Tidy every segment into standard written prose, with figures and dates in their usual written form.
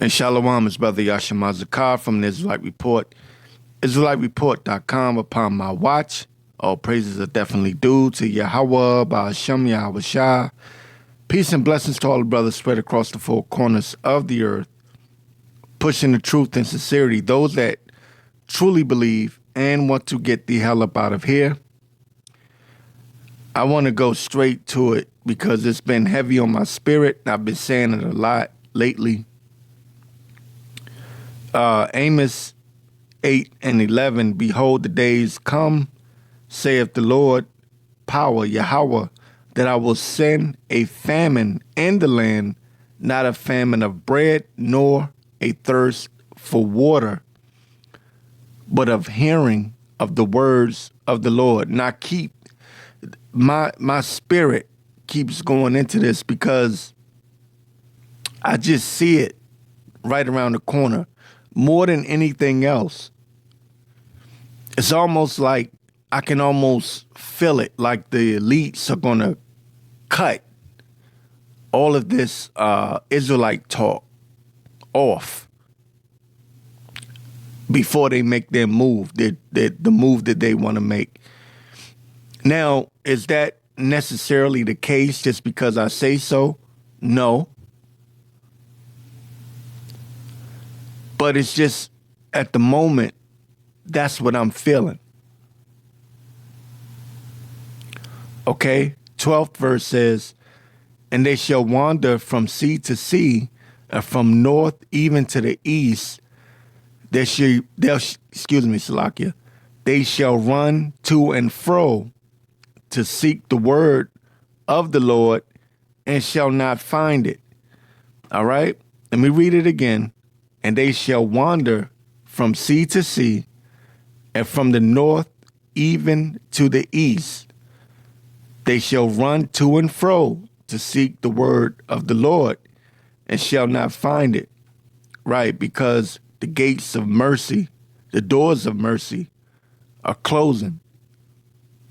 And Shalom is Brother Yashima Zakar from the Israelite Report. IsraeliteReport.com. Upon my watch, all praises are definitely due to Yahweh, Ba'ashem, Yahweh Shah. Peace and blessings to all the brothers spread across the four corners of the earth, pushing the truth and sincerity, those that truly believe and want to get the hell up out of here. I want to go straight to it because it's been heavy on my spirit. I've been saying it a lot lately. Amos 8:11, behold, the days come, saith the Lord, power, Yahweh, that I will send a famine in the land, not a famine of bread, nor a thirst for water, but of hearing of the words of the Lord. Now keep, my spirit keeps going into this because I just see it right around the corner. More than anything else, it's almost like I can almost feel it, like the elites are going to cut all of this Israelite talk off before they make their move, the move that they want to make. Now, is that necessarily the case just because I say so? No. But it's just, at the moment, that's what I'm feeling. Okay? 12th verse says, and they shall wander from sea to sea, and from north even to the east. Salakia. They shall run to and fro to seek the word of the Lord, and shall not find it. All right? Let me read it again. And they shall wander from sea to sea, and from the north even to the east. They shall run to and fro to seek the word of the Lord, and shall not find it. Right, because the gates of mercy, the doors of mercy, are closing.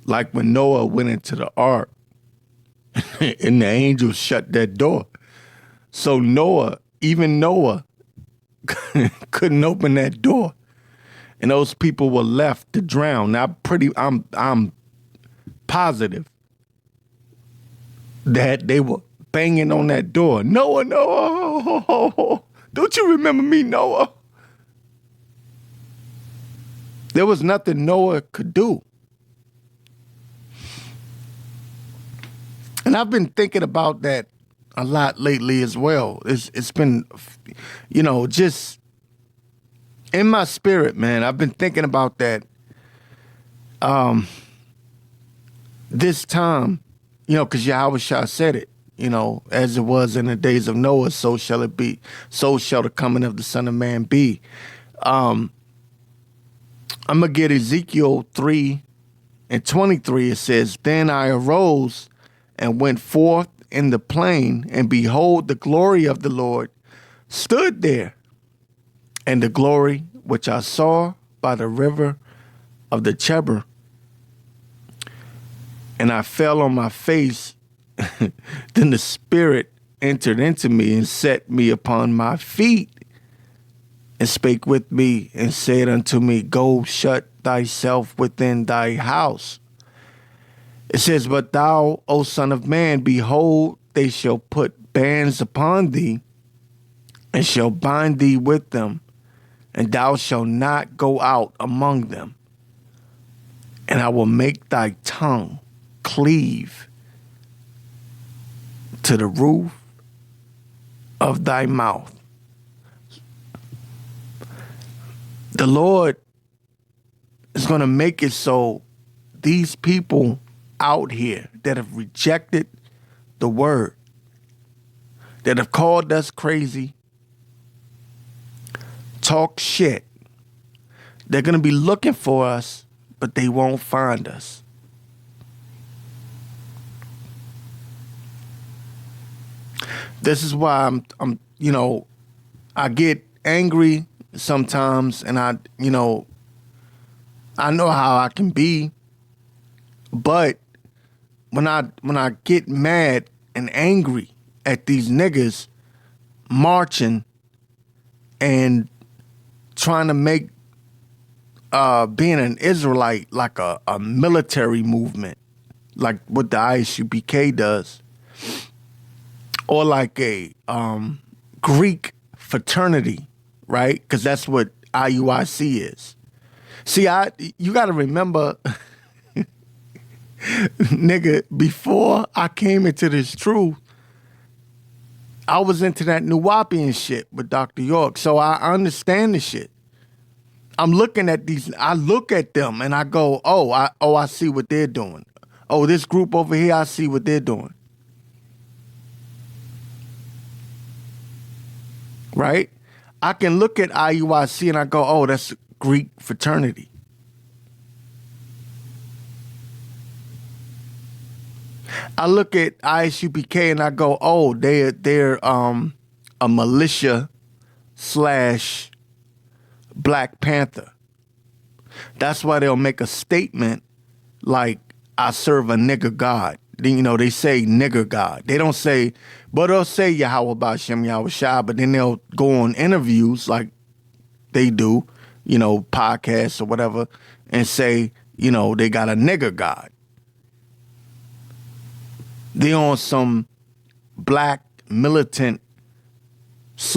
Like when Noah went into the ark, and the angels shut that door. So even Noah, couldn't open that door, and those people were left to drown. Now, I'm positive that they were banging on that door. Noah, don't you remember me, Noah? There was nothing Noah could do. And I've been thinking about that a lot lately as well. It's been, just in my spirit, man. I've been thinking about that this time, because Yahweh Shah said it, as it was in the days of Noah, so shall it be. So shall the coming of the Son of Man be. I'm going to get Ezekiel 3:23. It says, then I arose and went forth in the plain, and behold, the glory of the Lord stood there. And the glory which I saw by the river of the Chebar, and I fell on my face. Then the Spirit entered into me and set me upon my feet, and spake with me and said unto me, go shut thyself within thy house. It says, but thou, O son of man, behold, they shall put bands upon thee, and shall bind thee with them, and thou shalt not go out among them. And I will make thy tongue cleave to the roof of thy mouth. The Lord is going to make it so these people out here that have rejected the word, that have called us crazy, talk shit, they're going to be looking for us, but they won't find us. This is why I get angry sometimes, and I know how I can be, but when I get mad and angry at these niggas marching and trying to make being an Israelite like a military movement, like what the ISUPK does, or like a Greek fraternity, right? Because that's what IUIC is. See, you got to remember, nigga, before I came into this truth, I was into that Nuwapian shit with Dr. York, so I understand the shit. I'm looking at these, I look at them and I go, I see what they're doing. Oh, this group over here, I see what they're doing. Right? I can look at IUIC and I go, oh, that's a Greek fraternity. I look at ISUPK and I go, oh, they're a militia / Black Panther. That's why they'll make a statement like, I serve a nigger God. You know, they say nigger God. They don't say, but they'll say Yahweh Ba'Shem Yahweh Shai, but then they'll go on interviews like they do, you know, podcasts or whatever, and say, you know, they got a nigger God. They on some black militant /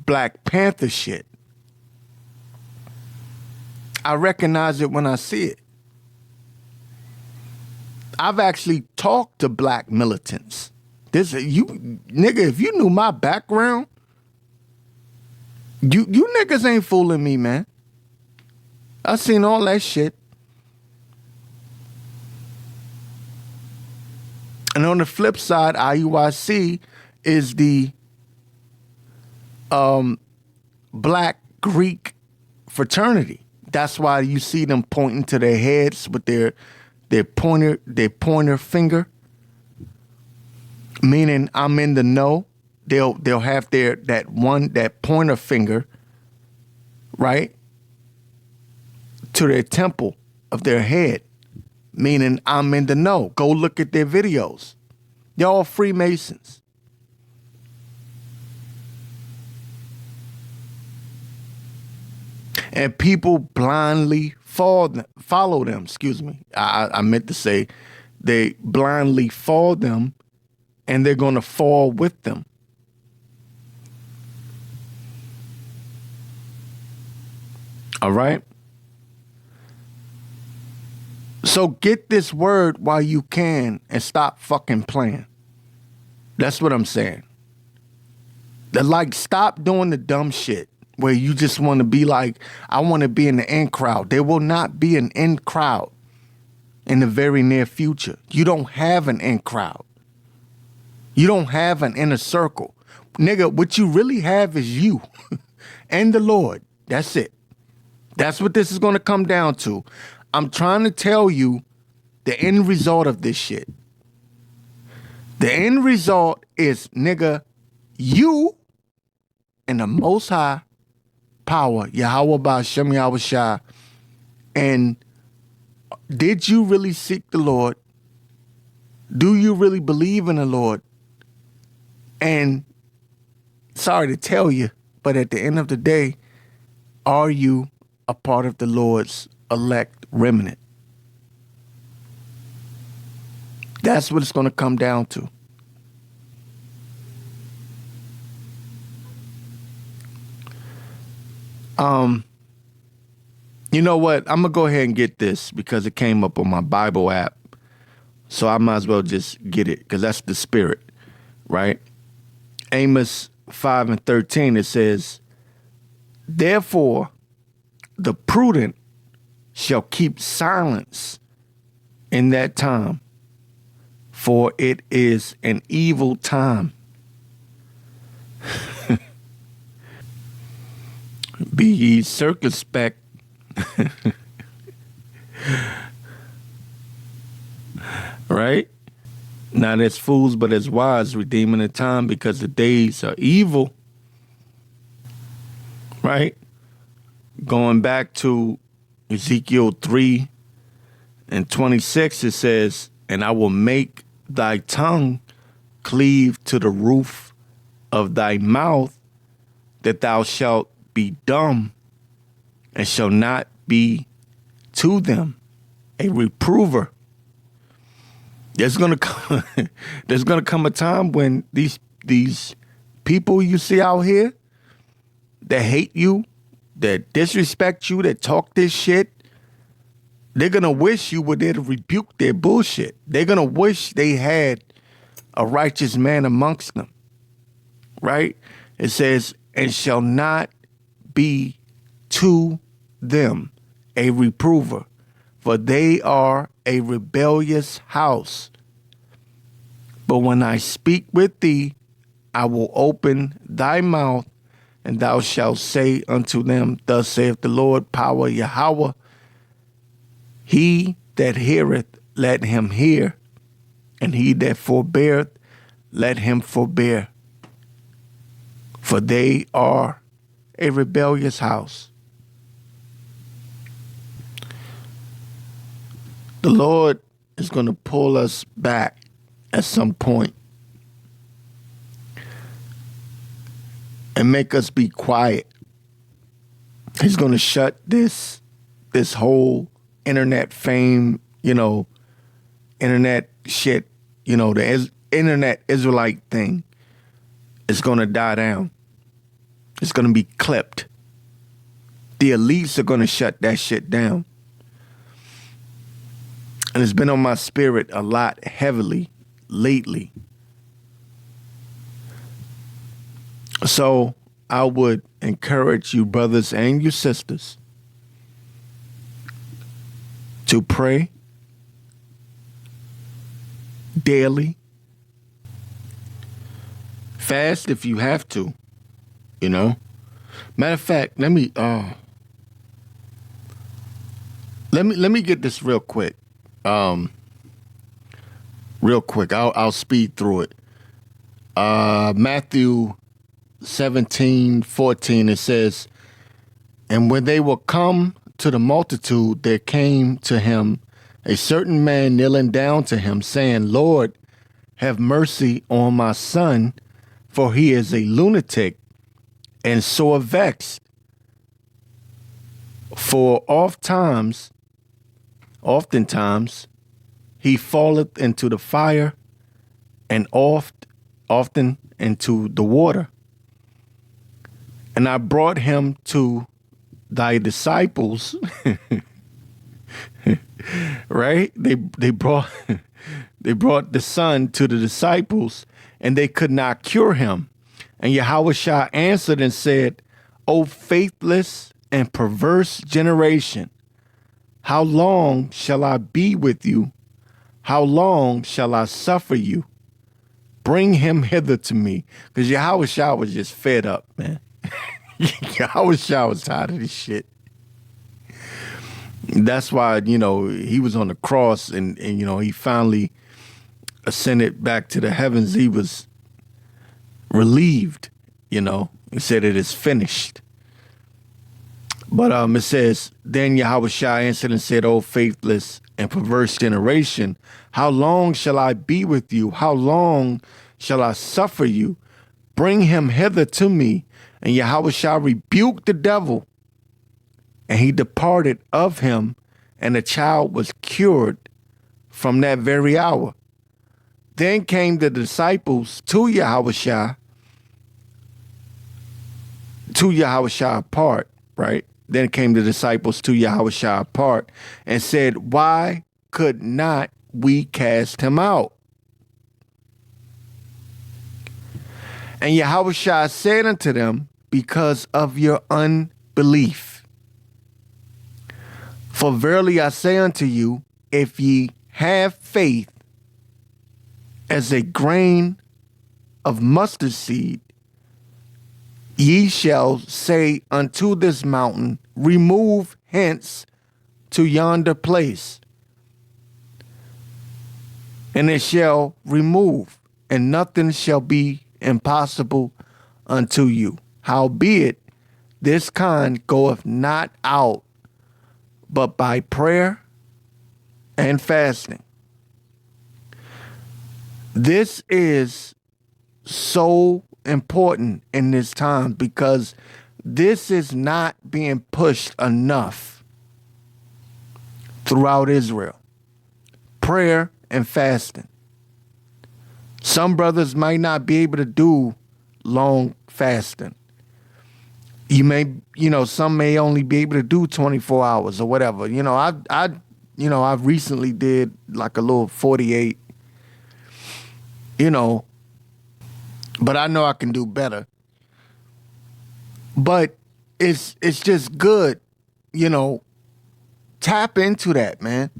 Black Panther shit. I recognize it when I see it. I've actually talked to black militants. Nigga, if you knew my background, you niggas ain't fooling me, man. I seen all that shit. And on the flip side, IUIC is the Black Greek fraternity. That's why you see them pointing to their heads with their pointer finger, meaning I'm in the know. They'll have that pointer finger, right, to their temple of their head, meaning I'm in the know. Go look at their videos. They're all Freemasons. And people blindly follow them. Excuse me. I meant to say they blindly follow them, and they're going to fall with them. All right? So get this word while you can and stop fucking playing. That's what I'm saying. Stop doing the dumb shit where you just want to be like, I want to be in the in crowd. There will not be an in crowd in the very near future. You don't have an in crowd. You don't have an inner circle. Nigga, what you really have is you and the Lord. That's it. That's what this is going to come down to. I'm trying to tell you the end result of this shit. The end result is, nigga, you and the Most High power, Yahweh Ba'Shem Yahweh Shai. And did you really seek the Lord? Do you really believe in the Lord? And sorry to tell you, but at the end of the day, are you a part of the Lord's elect remnant? That's what it's going to come down to. You know what? I'm going to go ahead and get this because it came up on my Bible app. So I might as well just get it because that's the spirit, right? Amos 5:13, it says, therefore, the prudent shall keep silence in that time, for it is an evil time. Be ye circumspect. Right? Not as fools, but as wise, redeeming the time, because the days are evil. Right? Going back to Ezekiel 3:26, it says, and I will make thy tongue cleave to the roof of thy mouth, that thou shalt be dumb and shall not be to them a reprover. There's gonna come a time when these people you see out here that hate you, that disrespect you, that talk this shit, they're gonna wish you were there to rebuke their bullshit. They're gonna wish they had a righteous man amongst them. Right? It says, and shall not be to them a reprover, for they are a rebellious house. But when I speak with thee, I will open thy mouth, and thou shalt say unto them, thus saith the Lord, power Yahweh. He that heareth, let him hear, and he that forbeareth, let him forbear. For they are a rebellious house. The Lord is going to pull us back at some point and make us be quiet. He's going to shut this whole internet fame, internet shit, the internet Israelite thing is going to die down. It's going to be clipped. The elites are going to shut that shit down. And it's been on my spirit a lot heavily lately. So I would encourage you, brothers and you sisters, to pray daily. Fast if you have to, Matter of fact, let me get this real quick. I'll speed through it. Matthew 17:14, it says, and when they were come to the multitude, there came to him a certain man kneeling down to him, saying, Lord, have mercy on my son, for he is a lunatic and sore vexed. For oftentimes he falleth into the fire, and often into the water. And I brought him to thy disciples. Right? They brought the son to the disciples, and they could not cure him. And Yahushua answered and said, O faithless and perverse generation, how long shall I be with you? How long shall I suffer you? Bring him hither to me. Because Yahushua was just fed up, man. Yahushua was tired of this shit. That's why, he was on the cross and he finally ascended back to the heavens. He was relieved, he said it is finished. But it says, then Yahushua answered and said, O faithless and perverse generation, how long shall I be with you? How long shall I suffer you? Bring him hither to me. And Yahushua rebuked the devil, and he departed of him, and the child was cured from that very hour. Then came the disciples to Yahushua apart, right? Then came the disciples to Yahushua apart and said, why could not we cast him out? And Yahushua said unto them, because of your unbelief. For verily I say unto you, if ye have faith as a grain of mustard seed, ye shall say unto this mountain, remove hence to yonder place, and it shall remove, and nothing shall be impossible unto you. Howbeit, this kind goeth not out but by prayer and fasting. This is so important in this time because this is not being pushed enough throughout Israel. Prayer and fasting. Some brothers might not be able to do long fasting. Some may only be able to do 24 hours or whatever. I recently did like a little 48, but I know I can do better. But it's just good, tap into that, man.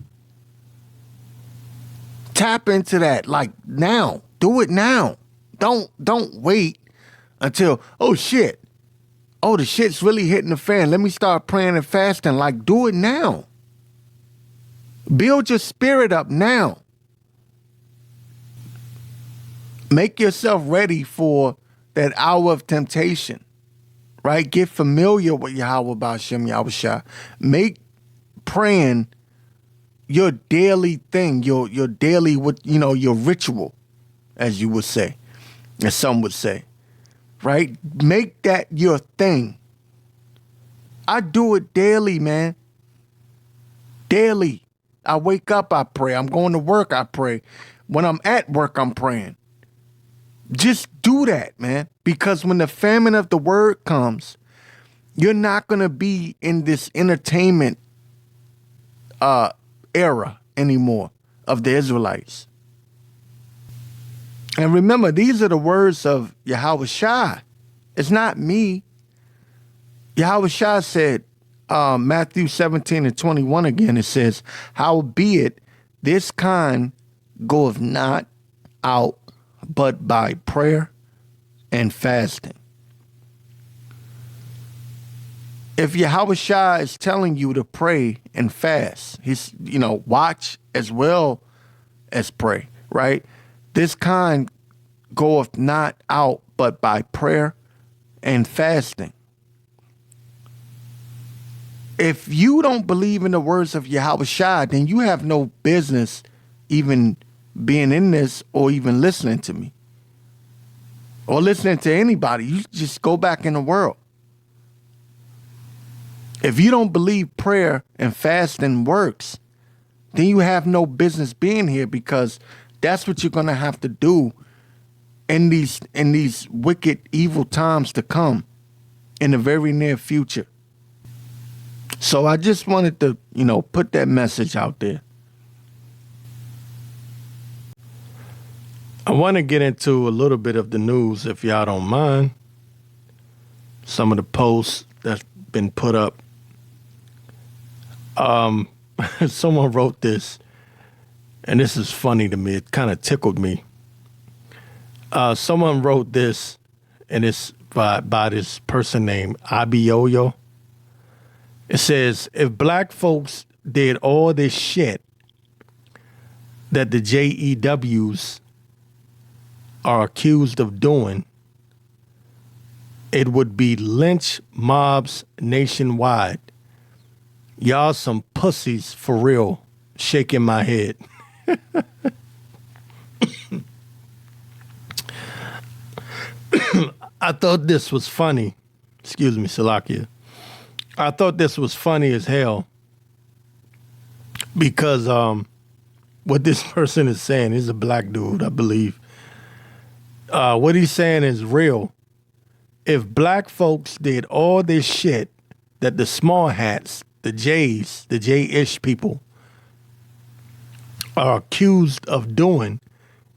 Tap into that like now. Do it now. Don't wait until, oh shit. Oh, the shit's really hitting the fan. Let me start praying and fasting. Like, do it now. Build your spirit up now. Make yourself ready for that hour of temptation, right? Get familiar with Yahweh Ba'ashem Yahushua. Make praying your daily thing, your daily, your ritual, as you would say, as some would say, right? Make that your thing. I do it daily, man. Daily. I wake up, I pray. I'm going to work, I pray. When I'm at work, I'm praying. Just do that, man. Because when the famine of the word comes, you're not going to be in this entertainment era anymore of the Israelites. And remember, these are the words of Yahweh Shai. It's not me. Yahweh Shai said, Matthew 17:21 again, it says, howbeit this kind goeth not out but by prayer and fasting. If Yahweh Shai is telling you to pray and fast, he's, watch as well as pray, right? This kind goeth not out but by prayer and fasting. If you don't believe in the words of Yahweh Shai, then you have no business even being in this or even listening to me or listening to anybody. You just go back in the world. If you don't believe prayer and fasting works, then you have no business being here, because that's what you're going to have to do in these wicked, evil times to come in the very near future. So I just wanted to, put that message out there. I want to get into a little bit of the news, if y'all don't mind. Some of the posts that's been put up. Someone wrote this, and this is funny to me. It kind of tickled me. Someone wrote this, and it's by this person named Abioyo. It says, if black folks did all this shit that the JEWs are accused of doing, it would be lynch mobs nationwide. Y'all some pussies for real. Shaking my head. I thought this was funny. Excuse me, Salakia. I thought this was funny as hell, because what this person is saying, he's a black dude, I believe. What he's saying is real. If black folks did all this shit that the small hats, the J's, the J-ish people are accused of doing,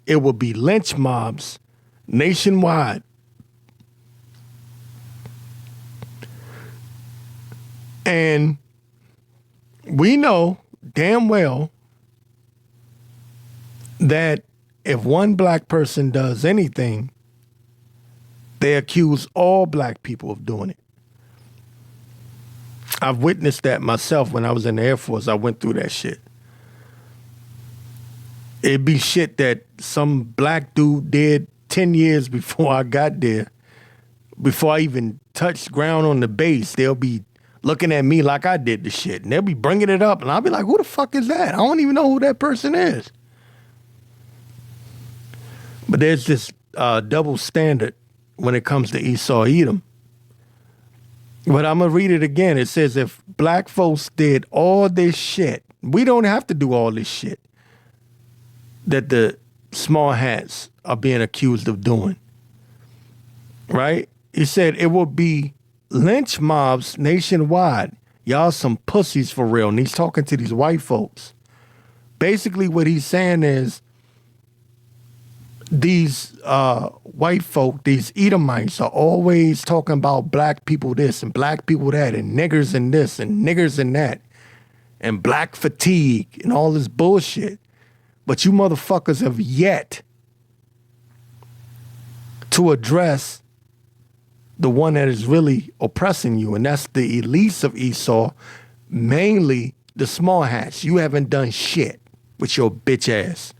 it would be lynch mobs nationwide. And we know damn well that if one black person does anything, they accuse all black people of doing it. I've witnessed that myself when I was in the Air Force. I went through that shit. It'd be shit that some black dude did 10 years before I got there. Before I even touched ground on the base, they'll be looking at me like I did the shit. And they'll be bringing it up. And I'll be like, who the fuck is that? I don't even know who that person is. But there's this double standard when it comes to Esau Edom. But I'm going to read it again. It says, if black folks did all this shit, we don't have to do all this shit that the small hats are being accused of doing. Right? He said it will be lynch mobs nationwide. Y'all some pussies for real. And he's talking to these white folks. Basically what he's saying is these white folk, these Edomites are always talking about black people this and black people that and niggers and this and niggers and that and black fatigue and all this bullshit. But you motherfuckers have yet to address the one that is really oppressing you, and that's the elites of Esau, mainly the small hats. You haven't done shit with your bitch ass.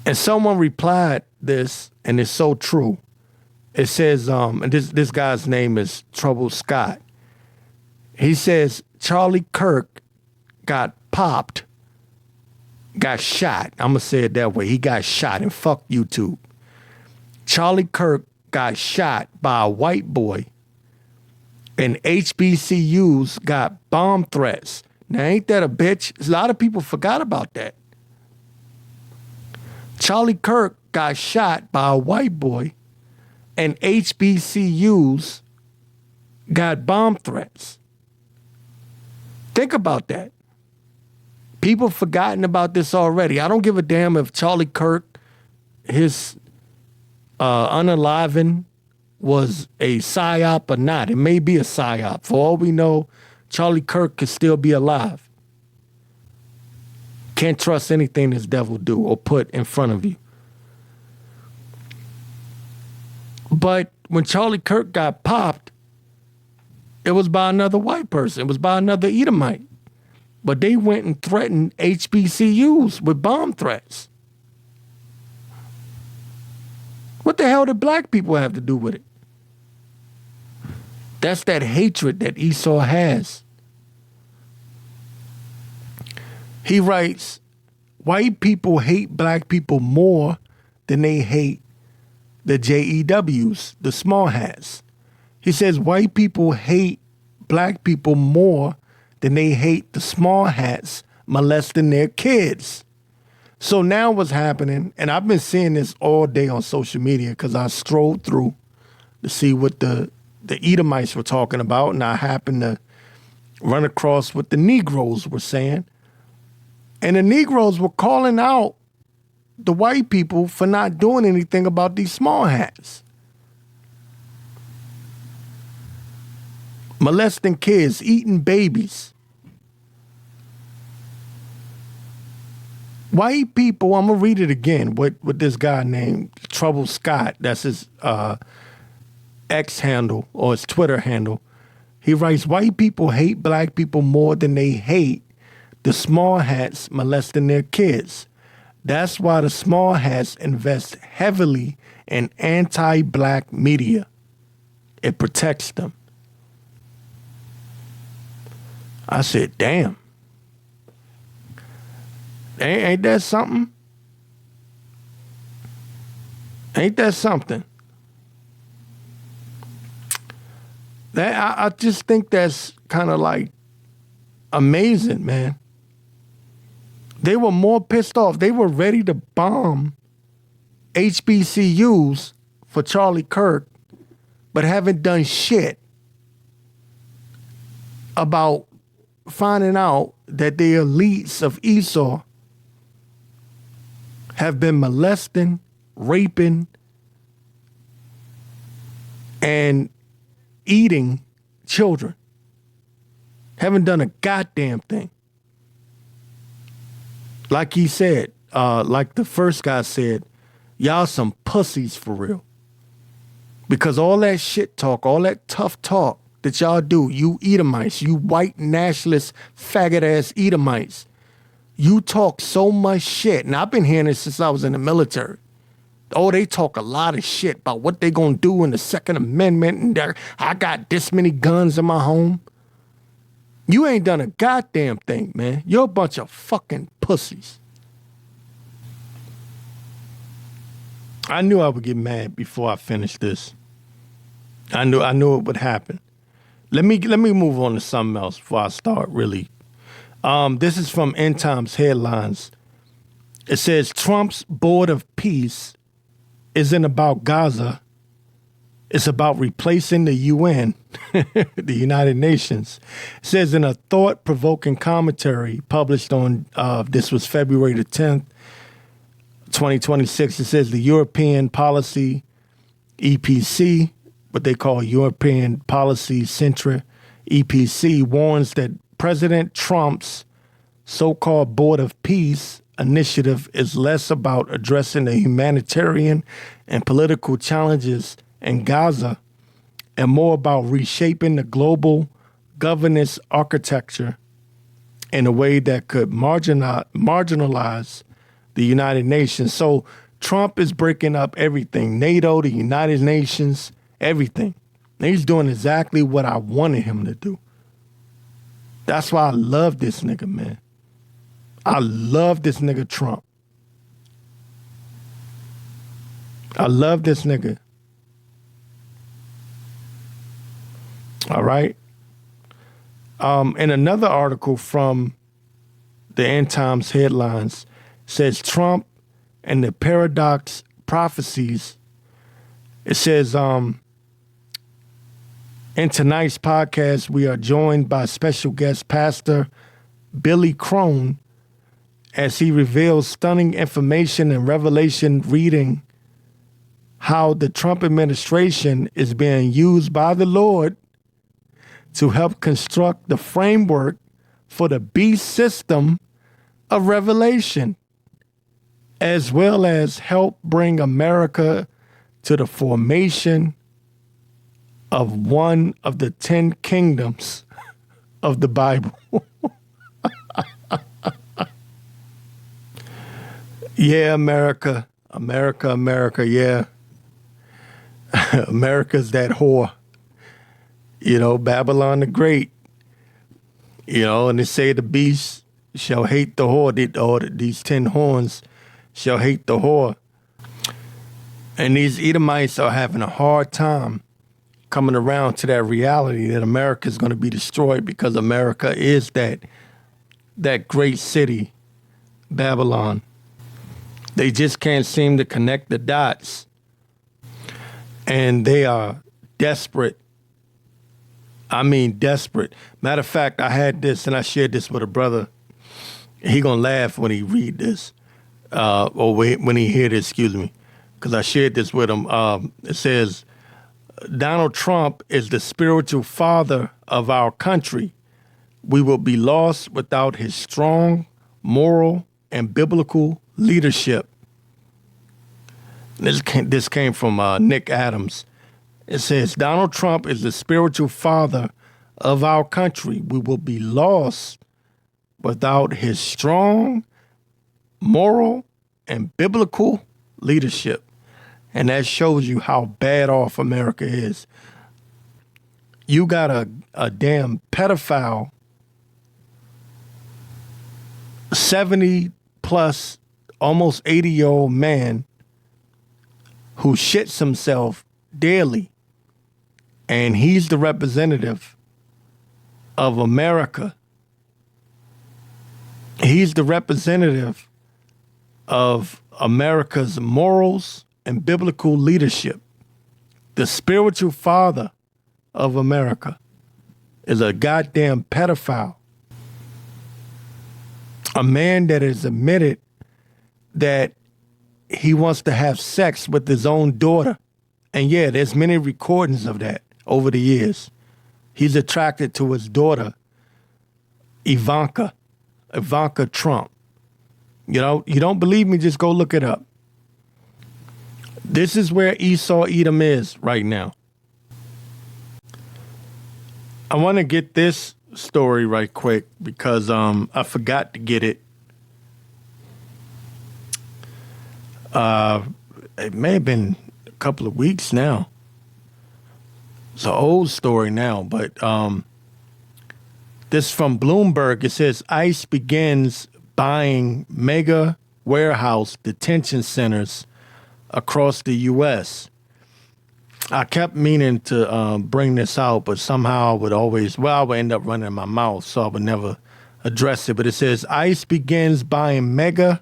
And someone replied this, and it's so true. It says, and this guy's name is Trouble Scott. He says, Charlie Kirk got popped, got shot. I'm going to say it that way. He got shot, and fuck YouTube. Charlie Kirk got shot by a white boy, and HBCUs got bomb threats. Now, ain't that a bitch? A lot of people forgot about that. Charlie Kirk got shot by a white boy, and HBCUs got bomb threats. Think about that. People forgotten about this already. I don't give a damn if Charlie Kirk, his unaliving was a psyop or not. It may be a psyop. For all we know, Charlie Kirk could still be alive. Can't trust anything this devil do or put in front of you. But when Charlie Kirk got popped, it was by another white person. It was by another Edomite. But they went and threatened HBCUs with bomb threats. What the hell did black people have to do with it? That's that hatred that Esau has. He writes, white people hate black people more than they hate the JEWs, the small hats. He says white people hate black people more than they hate the small hats molesting their kids. So now what's happening, and I've been seeing this all day on social media because I scrolled through to see what the Edomites were talking about, and I happened to run across what the Negroes were saying. And the Negroes were calling out the white people for not doing anything about these small hats. Molesting kids, eating babies. White people, I'm going to read it again with this guy named Trouble Scott. That's his X handle or his Twitter handle. He writes, white people hate black people more than they hate the small hats molesting their kids. That's why the small hats invest heavily in anti-black media. It protects them. I said, damn. Ain't that something? Ain't that something? I just think that's kind of like amazing, man. They were more pissed off. They were ready to bomb HBCUs for Charlie Kirk, but haven't done shit about finding out that the elites of Esau have been molesting, raping, and eating children. Haven't done a goddamn thing. Like he said, like the first guy said, y'all some pussies for real. Because all that shit talk, all that tough talk that y'all do, you Edomites, you white nationalist faggot ass Edomites, you talk so much shit. And I've been hearing this since I was in the military. Oh, they talk a lot of shit about what they gonna do in the Second Amendment, and I got this many guns in my home. You ain't done a goddamn thing, man. You're a bunch of fucking pussies. I knew I would get mad before I finished this. I knew it would happen. Let me move on to something else before I start really. This is from End Times Headlines. It says Trump's Board of Peace isn't about Gaza. It's about replacing the UN, the United Nations. It says in a thought-provoking commentary published on, this was February the 10th, 2026, it says the European Policy, EPC, what they call European Policy Center, EPC, warns that President Trump's so-called Board of Peace initiative is less about addressing the humanitarian and political challenges in Gaza and more about reshaping the global governance architecture in a way that could marginalize the United Nations. So Trump is breaking up everything, NATO, the United Nations, everything. And he's doing exactly what I wanted him to do. That's why I love this nigga, man. I love this nigga Trump. I love this nigga. All right. In another article from the End Times Headlines says Trump and the Paradox Prophecies. It says, in tonight's podcast, we are joined by special guest pastor Billy Crone as he reveals stunning information and revelation reading how the Trump administration is being used by the Lord to help construct the framework for the beast system of revelation, as well as help bring America to the formation of one of the 10 kingdoms of the Bible. Yeah, America, America, America, yeah. America's that whore. You know, Babylon the Great. You know, and they say the beast shall hate the whore. These 10 horns shall hate the whore. And these Edomites are having a hard time coming around to that reality that America is going to be destroyed because America is that great city, Babylon. They just can't seem to connect the dots. And they are desperate. I mean, desperate. Matter of fact, I had this and I shared this with a brother. He gonna laugh when he read this, or when he hear this, excuse me, because I shared this with him. It says, Donald Trump is the spiritual father of our country. We will be lost without his strong, moral, and biblical leadership. This came from Nick Adams. It says, Donald Trump is the spiritual father of our country. We will be lost without his strong, moral, and biblical leadership. And that shows you how bad off America is. You got a damn pedophile, 70 plus, almost 80-year-old man who shits himself daily. And he's the representative of America. He's the representative of America's morals and biblical leadership. The spiritual father of America is a goddamn pedophile. A man that has admitted that he wants to have sex with his own daughter. And yeah, there's many recordings of that over the years. He's attracted to his daughter, Ivanka Trump. You know, you don't believe me, just go look it up. This is where Esau Edom is right now. I want to get this story right quick because I forgot to get it. It may have been a couple of weeks now. It's an old story now, but this from Bloomberg. It says ICE begins buying mega warehouse detention centers across the U.S. I kept meaning to bring this out, but somehow I would end up running my mouth, so I would never address it. But it says ICE begins buying mega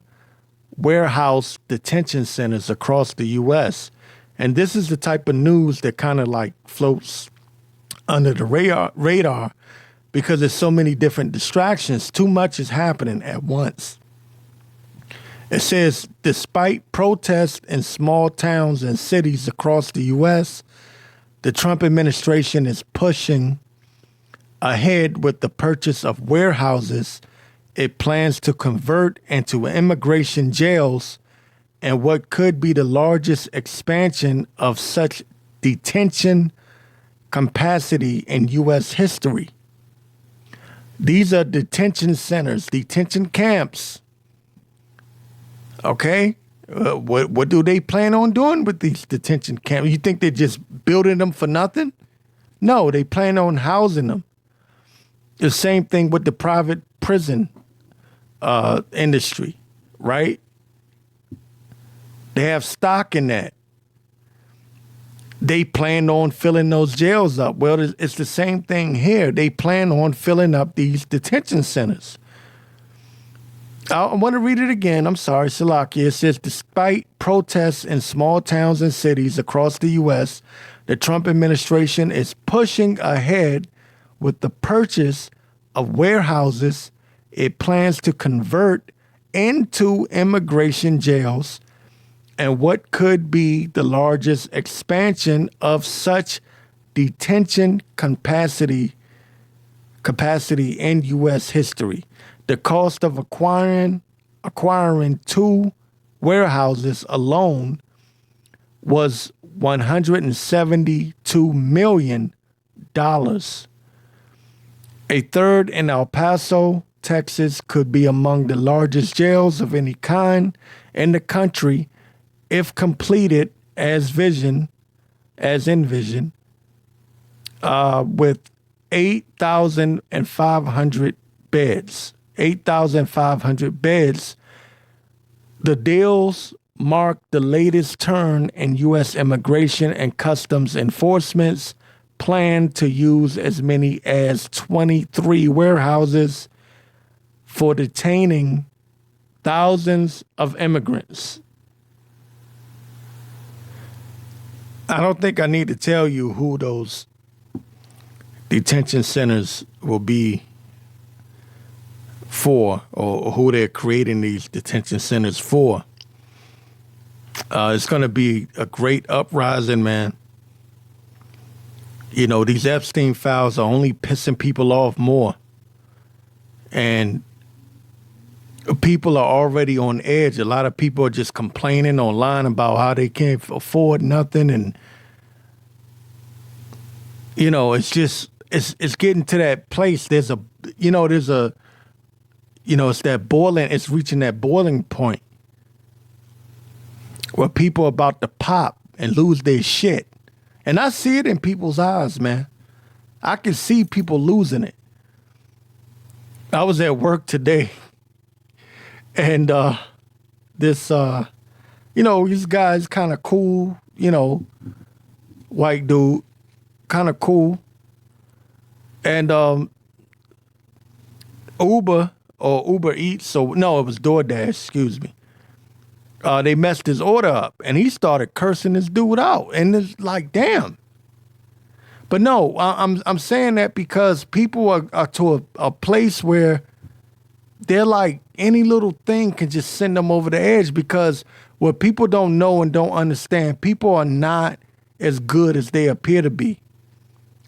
warehouse detention centers across the U.S. And this is the type of news that kind of like floats under the radar because there's so many different distractions. Too much is happening at once. It says, despite protests in small towns and cities across the U.S., the Trump administration is pushing ahead with the purchase of warehouses it plans to convert into immigration jails and what could be the largest expansion of such detention capacity in U.S. history. These are detention centers, detention camps. Okay? What do they plan on doing with these detention camps? You think they're just building them for nothing? No, they plan on housing them. The same thing with the private prison industry, right? They have stock in that. They plan on filling those jails up. Well, it's the same thing here. They plan on filling up these detention centers. I want to read it again. I'm sorry, Salakia. It says, despite protests in small towns and cities across the U.S., the Trump administration is pushing ahead with the purchase of warehouses it plans to convert into immigration jails and what could be the largest expansion of such detention capacity in U.S. history. The cost of acquiring 2 warehouses alone was $172 million. A third in El Paso, Texas, could be among the largest jails of any kind in the country if completed as envisioned, with 8,500 beds. 8,500 beds. The deals mark the latest turn in U.S. immigration and customs enforcement's plan to use as many as 23 warehouses for detaining thousands of immigrants. I don't think I need to tell you who those detention centers will be for or who they're creating these detention centers for. It's going to be a great uprising, man. You know, these Epstein files are only pissing people off more. And people are already on edge. A lot of people are just complaining online about how they can't afford nothing. And, you know, it's just, it's getting to that place. It's it's reaching that boiling point where people are about to pop and lose their shit. And I see it in people's eyes, man. I can see people losing it. I was at work today and this guy's kind of cool, white dude, kind of cool. And Uber Eats, it was DoorDash, excuse me. They messed his order up and he started cursing this dude out. And it's like, damn. But no, I'm saying that because people are to a place where they're like, any little thing can just send them over the edge, because what people don't know and don't understand, people are not as good as they appear to be.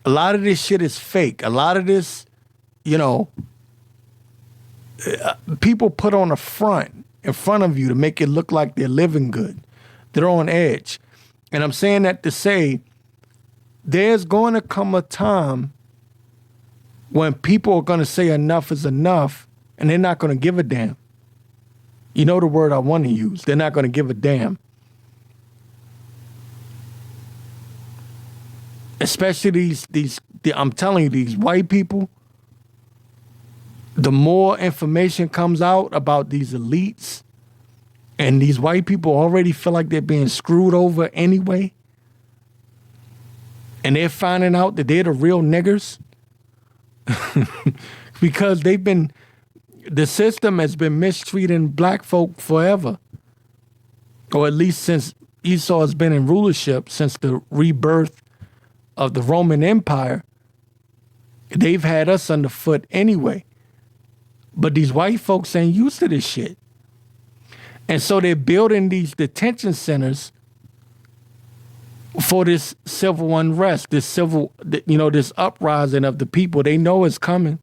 A lot of this shit is fake. A lot of this, people put on a front in front of you to make it look like they're living good. They're on edge. And I'm saying that to say there's going to come a time when people are going to say enough is enough and they're not going to give a damn. You know the word I want to use. They're not going to give a damn. Especially I'm telling you, these white people, the more information comes out about these elites And these white people already feel like they're being screwed over anyway. And they're finding out that they're the real niggers. Because the system has been mistreating black folk forever. Or at least since Esau has been in rulership, since the rebirth of the Roman Empire. They've had us underfoot anyway. But these white folks ain't used to this shit. And so they're building these detention centers for this civil unrest, this uprising of the people. They know it's coming.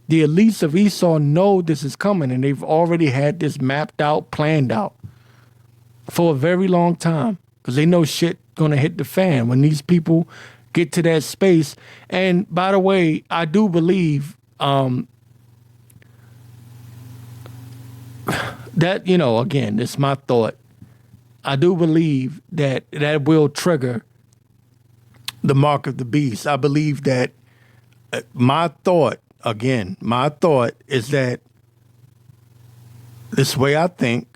The elites of Esau know this is coming, and they've already had this mapped out, planned out for a very long time, because they know shit gonna hit the fan when these people get to that space. And by the way, I do believe that, again, it's my thought. I do believe that will trigger the mark of the beast. I believe that my thought is that this way I think,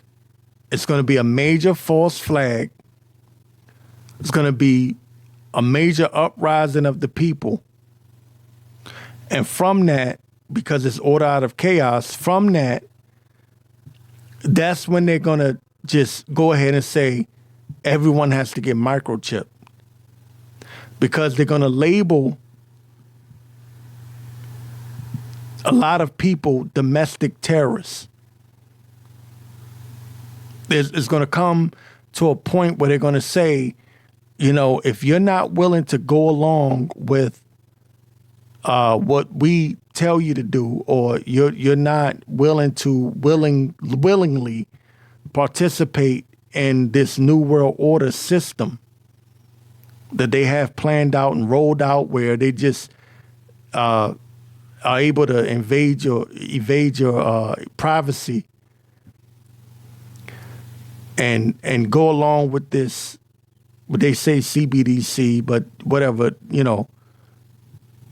it's going to be a major false flag. It's going to be a major uprising of the people. And from that, because it's order out of chaos, from that, that's when they're going to just go ahead and say everyone has to get microchipped. Because they're going to label a lot of people domestic terrorists. It's going to come to a point where they're going to say, if you're not willing to go along with what we tell you to do, or you're not willing to willingly participate in this new world order system that they have planned out and rolled out, where they just are able to evade your privacy and go along with this, what they say CBDC, but whatever,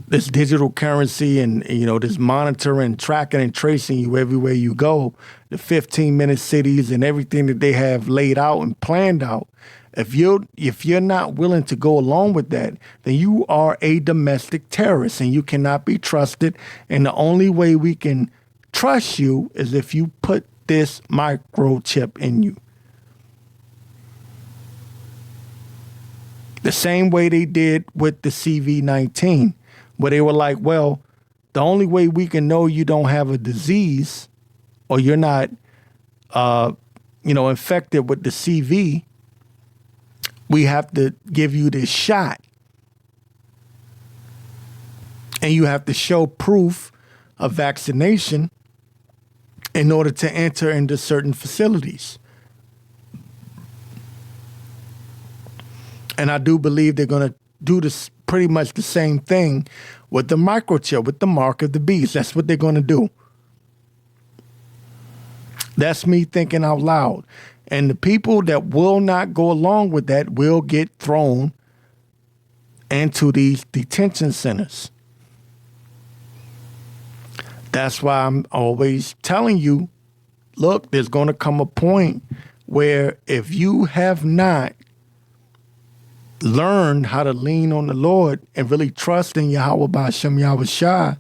this digital currency and, this monitoring, tracking and tracing you everywhere you go, the 15-minute cities and everything that they have laid out and planned out. If you're not willing to go along with that, then you are a domestic terrorist and you cannot be trusted. And the only way we can trust you is if you put this microchip in you. The same way they did with the CV-19, where they were like, well, the only way we can know you don't have a disease or you're not, infected with the CV, we have to give you this shot. And you have to show proof of vaccination in order to enter into certain facilities. And I do believe they're going to do this pretty much the same thing with the microchip, with the mark of the beast. That's what they're going to do. That's me thinking out loud. And the people that will not go along with that will get thrown into these detention centers. That's why I'm always telling you, look, there's going to come a point where if you have not learned how to lean on the Lord and really trust in Yahweh B'Hashem Yahweh Shai,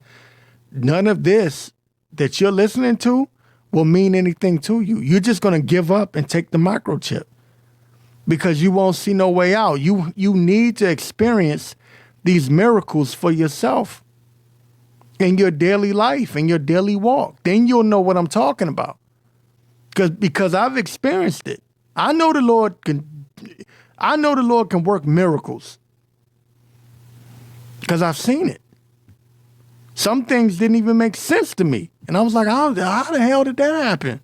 none of this that you're listening to will mean anything to you. You're just going to give up and take the microchip because you won't see no way out. You need to experience these miracles for yourself in your daily life, in your daily walk. Then you'll know what I'm talking about. Because I've experienced it. I know the Lord can work miracles because I've seen it. Some things didn't even make sense to me. And I was like, how the hell did that happen?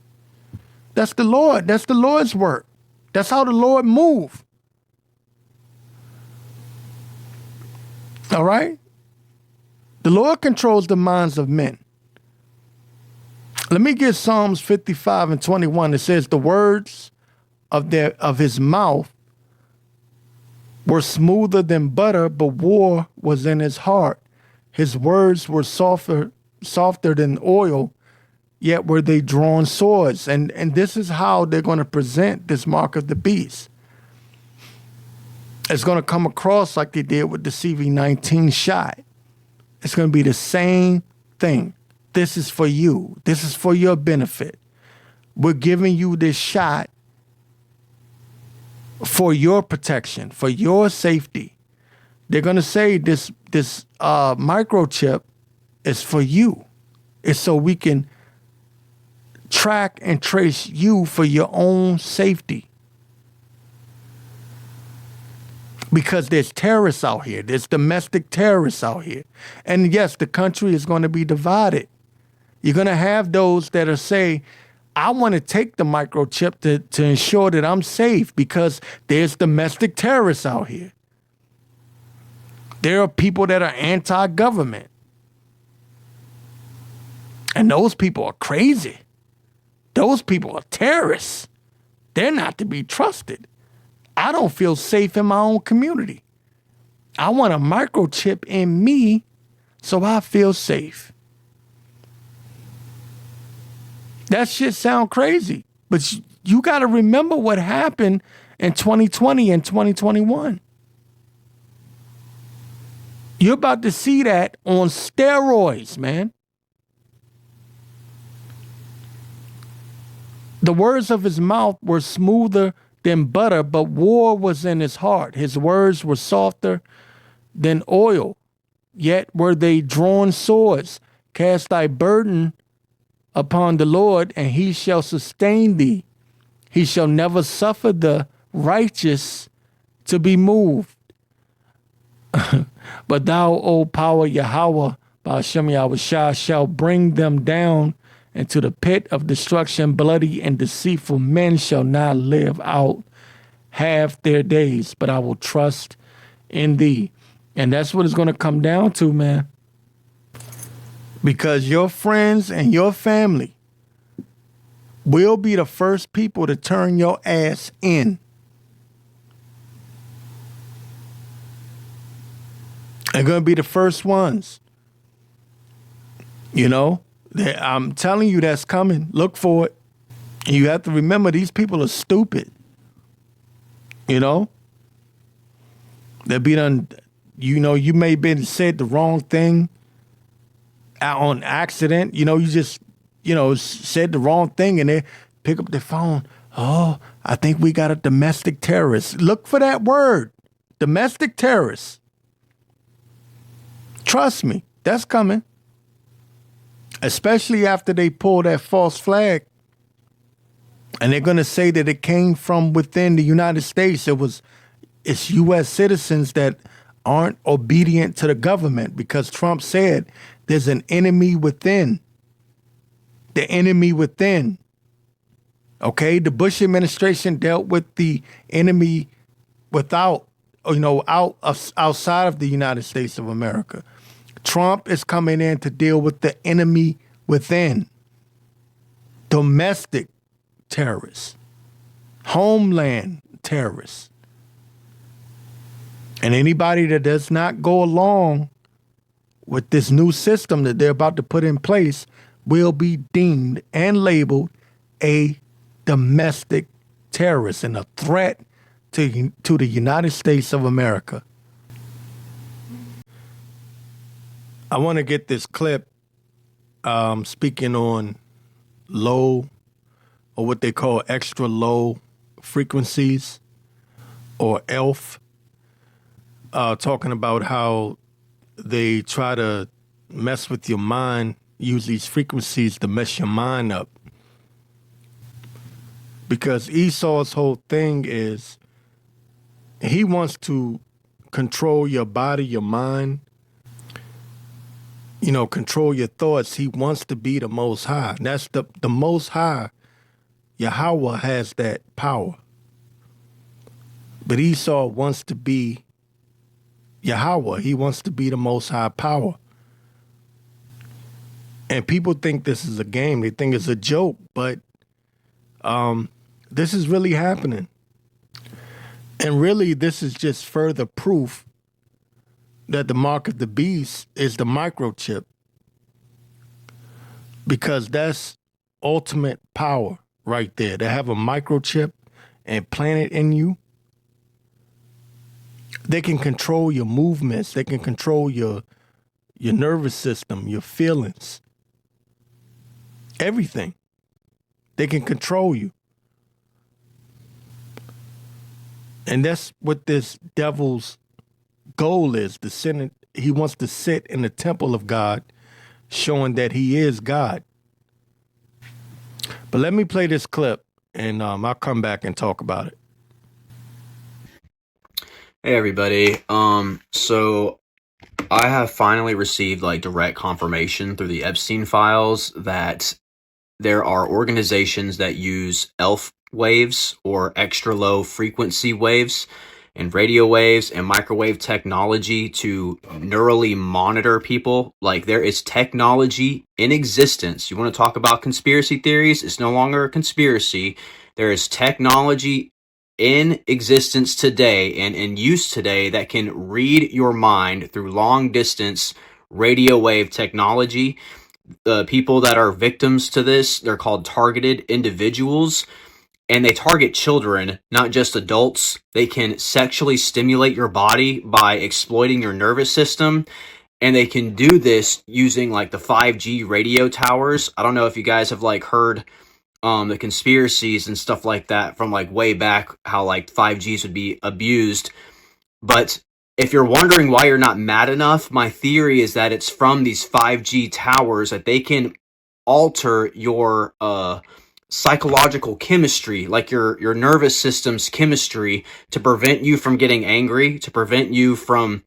That's the Lord. That's the Lord's work. That's how the Lord moved. All right? The Lord controls the minds of men. Let me get Psalms 55 and 21. It says, the words of his mouth were smoother than butter, but war was in his heart. His words were softer than oil, yet were they drawn swords. And this is how they're going to present this mark of the beast. It's going to come across like they did with the CV-19 shot. It's going to be the same thing. This is for you. This is for your benefit. We're giving you this shot for your protection, for your safety. They're going to say this microchip is for you. It's so we can track and trace you for your own safety. Because there's terrorists out here. There's domestic terrorists out here. And yes, the country is going to be divided. You're going to have those that are say, I want to take the microchip to ensure that I'm safe because there's domestic terrorists out here. There are people that are anti-government. And those people are crazy. Those people are terrorists. They're not to be trusted. I don't feel safe in my own community. I want a microchip in me so I feel safe. That shit sound crazy, but you got to remember what happened in 2020 and 2021. You're about to see that on steroids, man. The words of his mouth were smoother than butter, but war was in his heart. His words were softer than oil, yet were they drawn swords. Cast thy burden upon the Lord, and he shall sustain thee. He shall never suffer the righteous to be moved. But thou, O power Yahweh, Ba'ashem Yahushua, shall bring them down into the pit of destruction. Bloody and deceitful men shall not live out half their days, but I will trust in thee. And that's what it's going to come down to, man. Because your friends and your family will be the first people to turn your ass in. They're going to be the first ones. You know, I'm telling you that's coming. Look for it. And you have to remember these people are stupid. You know? They'll be done, you know, you may have been said the wrong thing on accident. You know, you just, you know, said the wrong thing and they pick up their phone. Oh, I think we got a domestic terrorist. Look for that word. Domestic terrorist. Trust me, that's coming. Especially after they pull that false flag. And they're going to say that it came from within the United States. It's U.S. citizens that aren't obedient to the government because Trump said there's an enemy within. The enemy within. Okay, the Bush administration dealt with the enemy without, you know, outside of the United States of America. Trump is coming in to deal with the enemy within. Domestic terrorists. Homeland terrorists. And anybody that does not go along with this new system that they're about to put in place will be deemed and labeled a domestic terrorist and a threat to the United States of America. I want to get this clip speaking on low or what they call extra low frequencies or ELF, talking about how they try to mess with your mind, use these frequencies to mess your mind up. Because Esau's whole thing is he wants to control your body, your mind, you know, control your thoughts. He wants to be the Most High. And that's the Most High. Yahweh has that power. But Esau wants to be Yahweh. He wants to be the Most High power. And people think this is a game. They think it's a joke. But this is really happening. And really, this is just further proof that the mark of the beast is the microchip. Because that's ultimate power right there. They have a microchip and plant it in you. They can control your movements. They can control your nervous system, your feelings, everything. They can control you. And that's what this devil's goal is. He wants to sit in the temple of God, showing that he is God. But let me play this clip, and I'll come back and talk about it. Hey everybody. So I have finally received like direct confirmation through the Epstein files that there are organizations that use ELF waves or extra low frequency waves and radio waves and microwave technology to neurally monitor people. Like, there is technology in existence. You want to talk about conspiracy theories? It's no longer a conspiracy. There is technology in existence today and in use today that can read your mind through long distance radio wave technology. The people that are victims to this, they're called targeted individuals, and they target children, not just adults. They can sexually stimulate your body by exploiting your nervous system, and they can do this using like the 5G radio towers. I don't know if you guys have like heard the conspiracies and stuff like that from like way back, how like 5Gs would be abused. But if you're wondering why you're not mad enough, my theory is that it's from these 5G towers that they can alter your psychological chemistry, like your nervous system's chemistry, to prevent you from getting angry, to prevent you from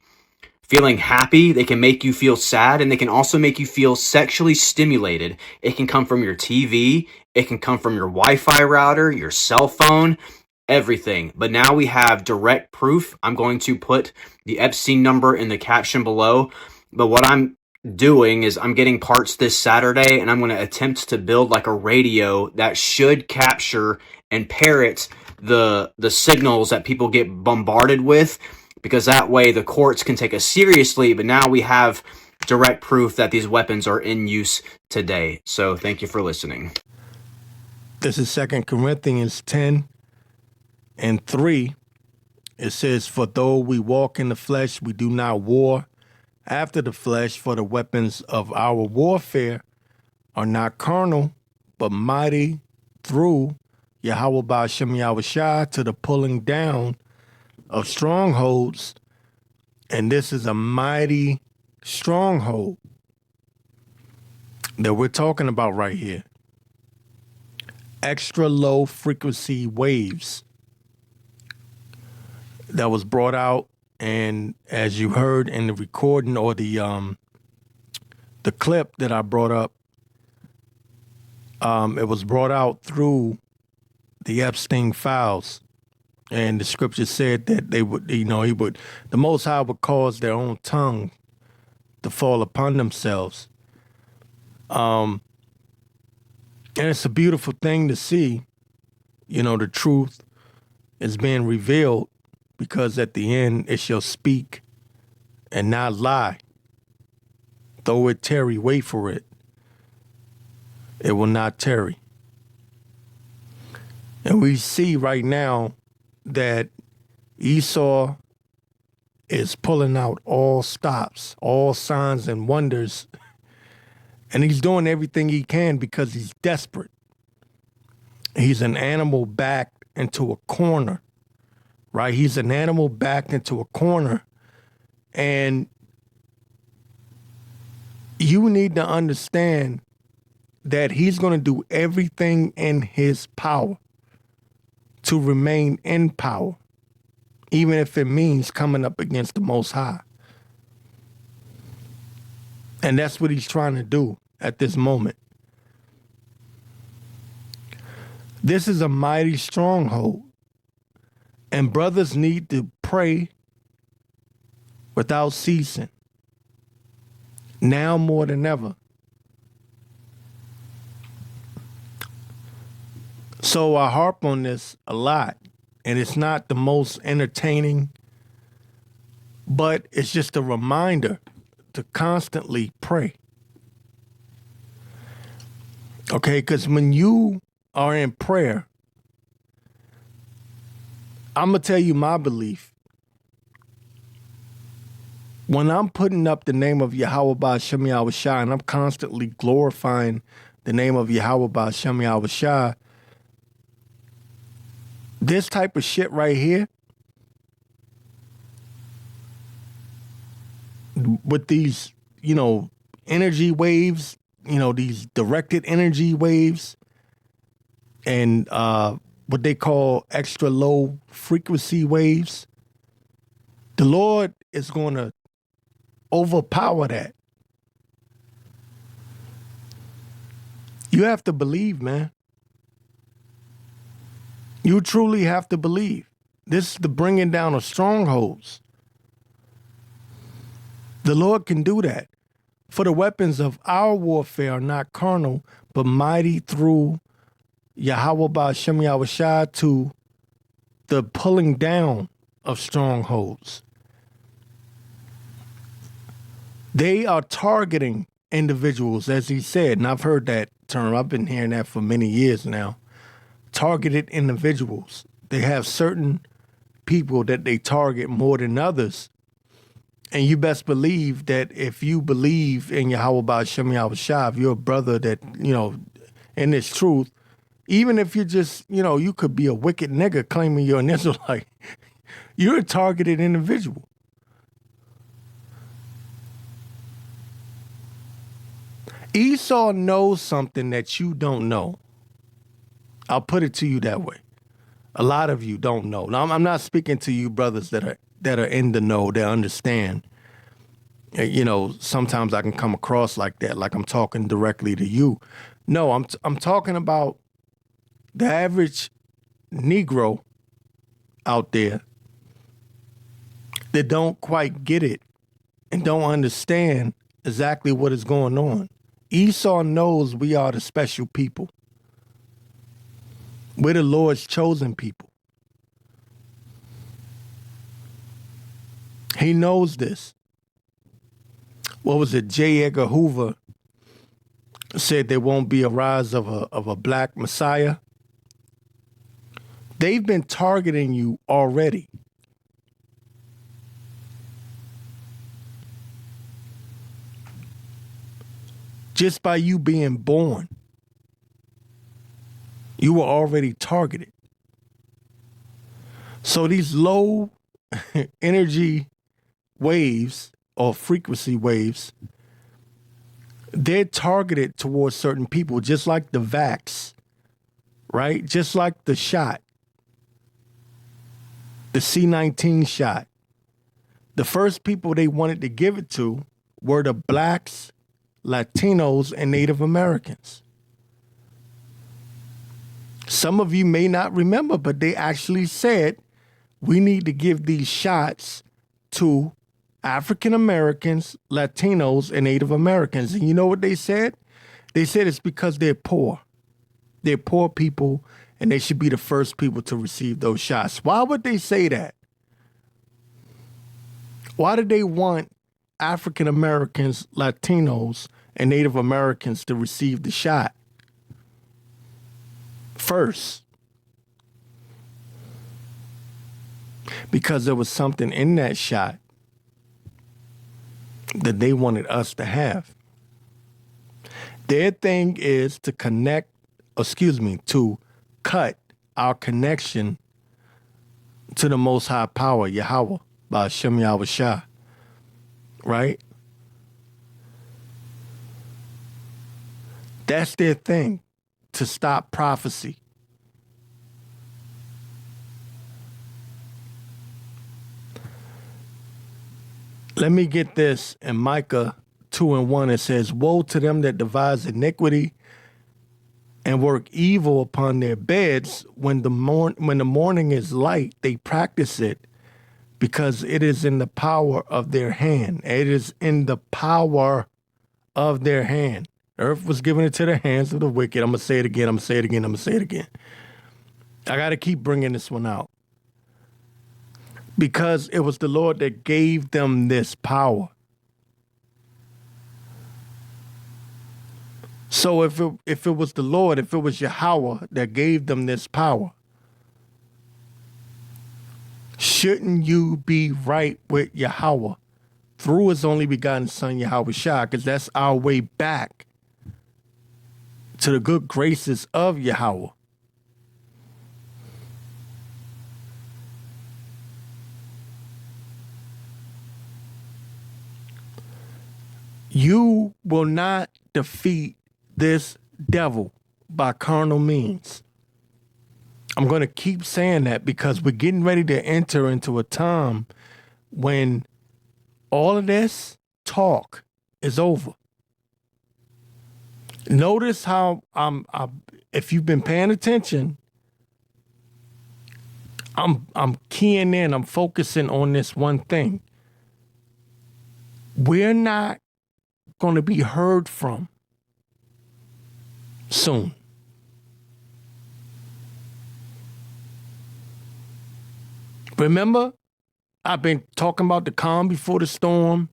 feeling happy. They can make you feel sad, and they can also make you feel sexually stimulated. It can come from your TV, it can come from your Wi-Fi router, your cell phone, everything. But now we have direct proof. I'm going to put the Epstein number in the caption below. But what I'm doing is I'm getting parts this Saturday, and I'm going to attempt to build like a radio that should capture and parrot the signals that people get bombarded with, because that way the courts can take us seriously. But now we have direct proof that these weapons are in use today. So thank you for listening. This is 2 Corinthians 10:3. It says, "For though we walk in the flesh, we do not war after the flesh, for the weapons of our warfare are not carnal, but mighty through Yahweh Ba'ashem Yahushua to the pulling down of strongholds." And this is a mighty stronghold that we're talking about right here. Extra low frequency waves that was brought out, and as you heard in the recording or the clip that I brought up, it was brought out through the Epstein files, and the scripture said that they would, the Most High would cause their own tongue to fall upon themselves. And it's a beautiful thing to see, the truth is being revealed, because at the end it shall speak and not lie. Though it tarry, wait for it. It will not tarry. And we see right now that Esau is pulling out all stops, all signs and wonders. And he's doing everything he can because he's desperate. He's an animal backed into a corner, right? He's an animal backed into a corner. And you need to understand that he's going to do everything in his power to remain in power, even if it means coming up against the Most High. And that's what he's trying to do at this moment. This is a mighty stronghold, and brothers need to pray without ceasing, now more than ever. So I harp on this a lot, and it's not the most entertaining, but it's just a reminder to constantly pray. Okay, because when you are in prayer, I'm going to tell you my belief. When I'm putting up the name of Yahweh Ba'Shem Yahweh Shai, and I'm constantly glorifying the name of Yahweh Ba'Shem Yahweh Shai, this type of shit right here, with these, energy waves, these directed energy waves, and what they call extra low frequency waves, the Lord is going to overpower that. You have to believe, man. You truly have to believe. This is the bringing down of strongholds. The Lord can do that. For the weapons of our warfare are not carnal, but mighty through Yahweh Ba'Shem Yahweh Shai to the pulling down of strongholds. They are targeting individuals, as he said, and I've heard that term. I've been hearing that for many years now. Targeted individuals. They have certain people that they target more than others. And you best believe that if you believe in Yahweh Ba'Shem Yahweh Shai, if you're a brother that, in this truth, even if you're just, you could be a wicked nigga claiming you're an Israelite, you're a targeted individual. Esau knows something that you don't know. I'll put it to you that way. A lot of you don't know. Now, I'm not speaking to you brothers that are in the know, that understand. Sometimes I can come across like that, like I'm talking directly to you. No, I'm talking about the average Negro out there that don't quite get it and don't understand exactly what is going on. Esau knows we are the special people. We're the Lord's chosen people. He knows this. What was it? J. Edgar Hoover said there won't be a rise of a black Messiah. They've been targeting you already. Just by you being born, you were already targeted. So these low energy waves or frequency waves, they're targeted towards certain people, just like the vax, right? Just like the shot, the C-19 shot. The first people they wanted to give it to were the blacks, Latinos, and Native Americans. Some of you may not remember, but they actually said, we need to give these shots to African Americans, Latinos, and Native Americans. And you know what they said? They said it's because they're poor. They're poor people, and they should be the first people to receive those shots. Why would they say that? Why did they want African Americans, Latinos, and Native Americans to receive the shot first? Because there was something in that shot that they wanted us to have. Their thing is to to cut our connection to the Most High Power, Yahweh, Ba'Shem Yahweh Shai, right? That's their thing, to stop prophecy. Let me get this. In Micah 2:1, it says, woe to them that devise iniquity and work evil upon their beds. When the morning is light, they practice it, because it is in the power of their hand. It is in the power of their hand. Earth was given into the hands of the wicked. I'm going to say it again. I'm going to say it again. I'm going to say it again. I got to keep bringing this one out, because it was the Lord that gave them this power. So if it was the Lord, if it was Yahweh that gave them this power, shouldn't you be right with Yahweh through his only begotten son, Yahweh Shai? Because that's our way back to the good graces of Yahweh. You will not defeat this devil by carnal means. I'm going to keep saying that because we're getting ready to enter into a time when all of this talk is over. Notice how if you've been paying attention, I'm keying in, I'm focusing on this one thing. We're not going to be heard from soon. Remember, I've been talking about the calm before the storm,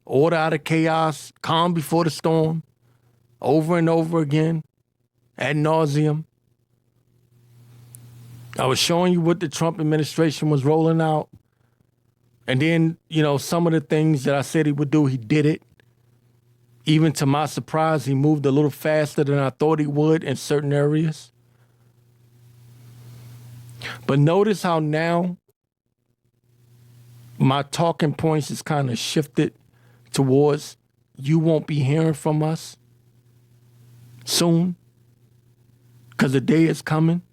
order out of chaos, calm before the storm, over and over again, ad nauseum. I was showing you what the Trump administration was rolling out. And then, some of the things that I said he would do, he did it. Even to my surprise, he moved a little faster than I thought he would in certain areas. But notice how now my talking points is kind of shifted towards you won't be hearing from us soon because the day is coming.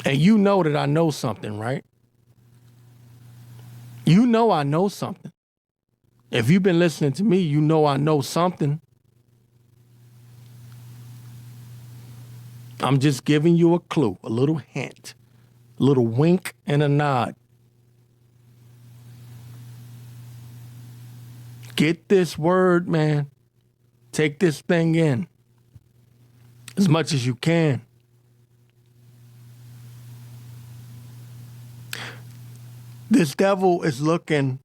And you know that I know something, right? You know I know something. If you've been listening to me, you know I know something. I'm just giving you a clue, a little hint, a little wink and a nod. Get this word, man. Take this thing in as much as you can. This devil is looking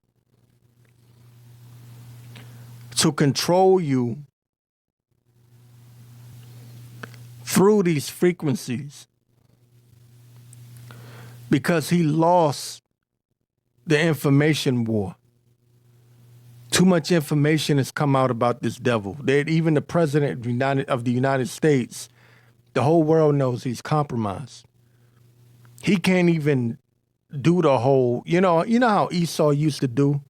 to control you through these frequencies because he lost the information war. Too much information has come out about this devil. Even the president of the United States, the whole world knows he's compromised. He can't even do the whole, you know how Esau used to do?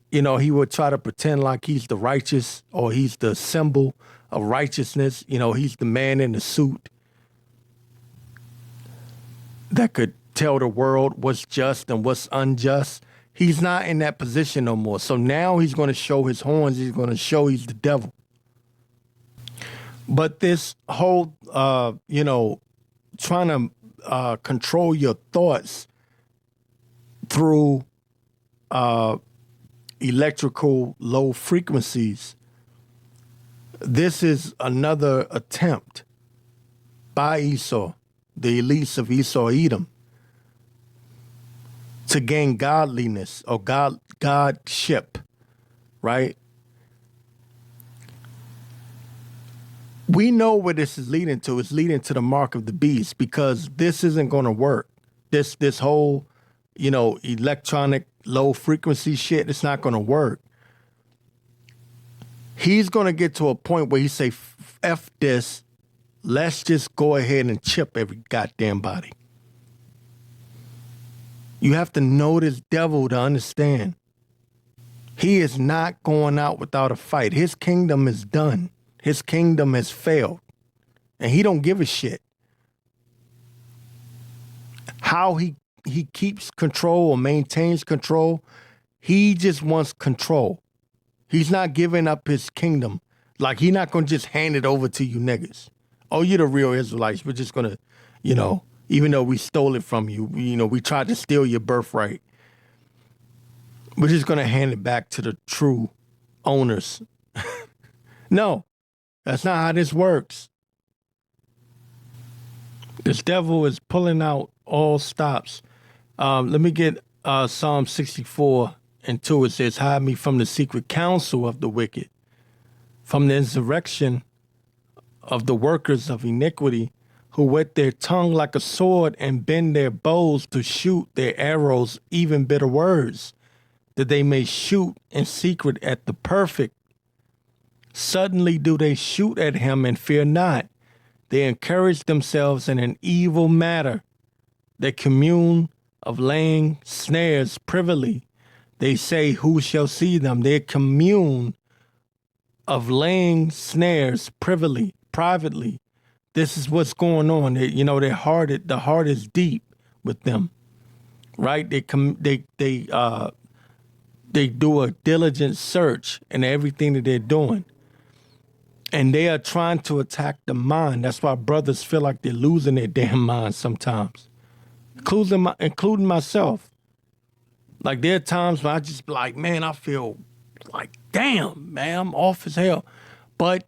He would try to pretend like he's the righteous or he's the symbol of righteousness. He's the man in the suit that could tell the world what's just and what's unjust. He's not in that position no more. So now he's going to show his horns. He's going to show he's the devil. But this whole, trying to control your thoughts through electrical low frequencies, this is another attempt by Esau, the elites of Esau Edom, to gain godliness or godship, right? We know where this is leading to. It's leading to the mark of the beast because this isn't going to work. This whole, electronic low frequency shit, it's not going to work. He's going to get to a point where he say, F this, let's just go ahead and chip every goddamn body. You have to know this devil to understand. He is not going out without a fight. His kingdom is done. His kingdom has failed. And he don't give a shit. How he keeps control or maintains control, he just wants control. He's not giving up his kingdom. Like, he's not going to just hand it over to you niggas. Oh, you're the real Israelites. We're just going to, even though we stole it from you, we tried to steal your birthright. We're just going to hand it back to the true owners. No, that's not how this works. This devil is pulling out all stops. Let me get Psalm 64 and 2. It says, hide me from the secret counsel of the wicked. from the insurrection of the workers of iniquity, who whet their tongue like a sword and bend their bows to shoot their arrows, even bitter words, that they may shoot in secret at the perfect. Suddenly do they shoot at him and fear not. They encourage themselves in an evil matter. They commune of laying snares privily. They say, who shall see them? They commune of laying snares privily, privately. This is what's going on. The heart is deep with them, right? They do a diligent search in everything that they're doing. And they are trying to attack the mind. That's why brothers feel like they're losing their damn mind sometimes, including myself. Like, there are times when I just be like, man, I feel like, damn, man, I'm off as hell. But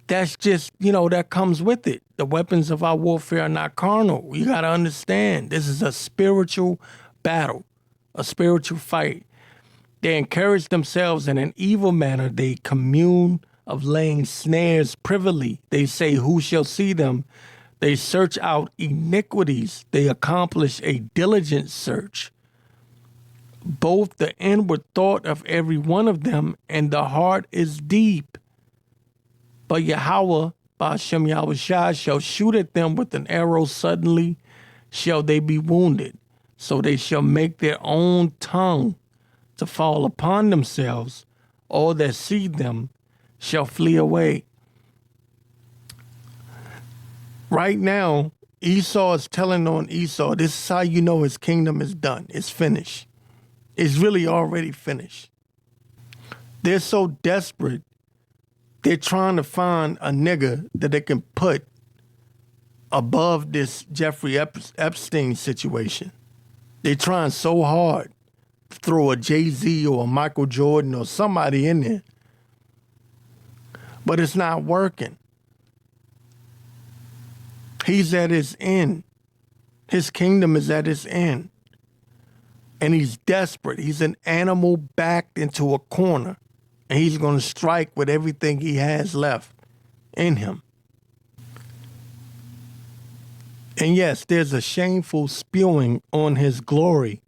that's just, that comes with it. The weapons of our warfare are not carnal. You got to understand, this is a spiritual battle, a spiritual fight. They encourage themselves in an evil manner. They commune of laying snares privily. They say, who shall see them? They search out iniquities. They accomplish a diligent search. Both the inward thought of every one of them and the heart is deep. But Yahweh, Ba'ashem Yahushua, shall shoot at them with an arrow suddenly, shall they be wounded. So they shall make their own tongue to fall upon themselves. All that see them shall flee away. Right now, Esau is telling on Esau, this is how you know his kingdom is done. It's finished. It's really already finished. They're so desperate, they're trying to find a nigga that they can put above this Jeffrey Epstein situation. They're trying so hard to throw a Jay-Z or a Michael Jordan or somebody in there. But it's not working. He's at his end. His kingdom is at his end. And he's desperate. He's an animal backed into a corner. And he's going to strike with everything he has left in him. And yes, there's a shameful spewing on his glory.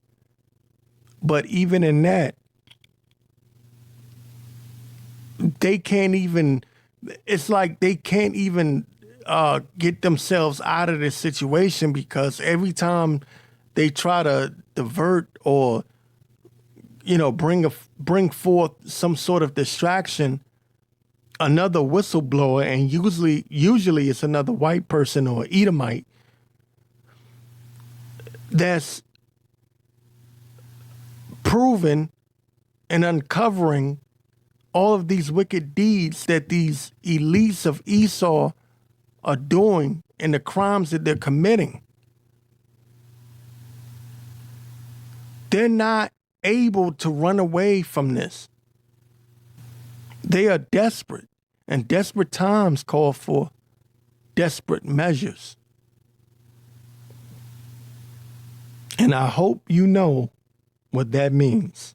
But even in that, they can't even, it's like they can't even get themselves out of this situation, because every time they try to divert or, bring forth some sort of distraction, another whistleblower, and usually it's another white person or Edomite that's proven and uncovering all of these wicked deeds that these elites of Esau are doing and the crimes that they're committing. They're not able to run away from this. They are desperate, and desperate times call for desperate measures. And I hope you know what that means.